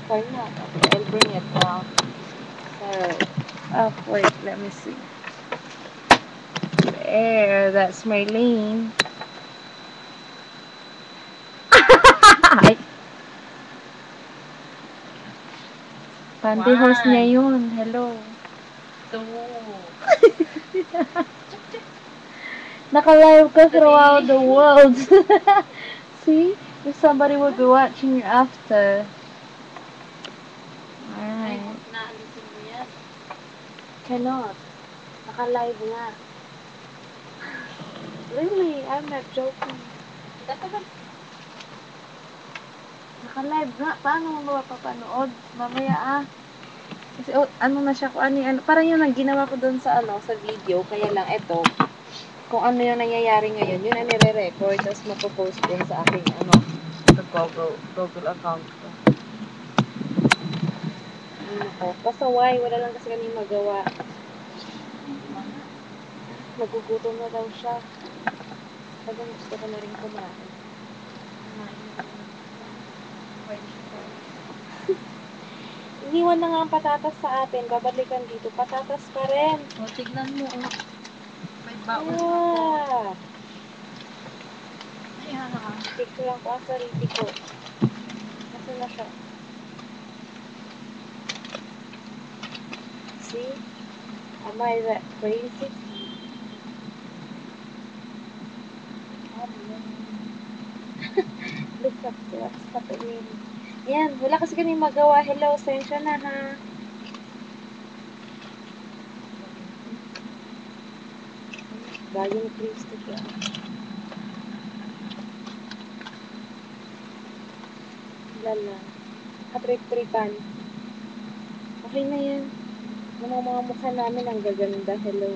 Why not? Okay, I'll bring it down. So, oh, wait, let me see. There, that's my lane. Pantyhose niya yun. Hello. Naka-live ka throughout the world. See? If somebody would be watching you after. Alright. Naalisin mo yan. Cannot. Naka-live nga. Really, I'm not joking. Naka-live nga. Paano mo mapapanood? Mamaya Kasi ano na siya, kung ano, parang yung ginawa ko doon sa sa video, kaya lang eto, kung ano yung nangyayari ngayon, yun ang nire-record, tapos mapopost din sa aking sa Google account ko. Ay, nako. Pasaway, wala lang kasi kami magawa. Nagugutom na daw siya. Sabi gusto ko na rin kumain. Iniwan na nga ang patatas sa atin. Babalikan dito. Patatas pa rin. O, tignan mo, oh. May baon ako. Ah! Ayan, Picturean ko ang sarili ko. Nasaan na siya? See? Am I that crazy? Look up to what's happening. Yan, wala kasi kami magawa. Hello, sensya na ha. Bago ni Cristo ko. Wala lang. Katrip-tripan. Okay na yan. Mga mukha namin ang gaganda. Hello.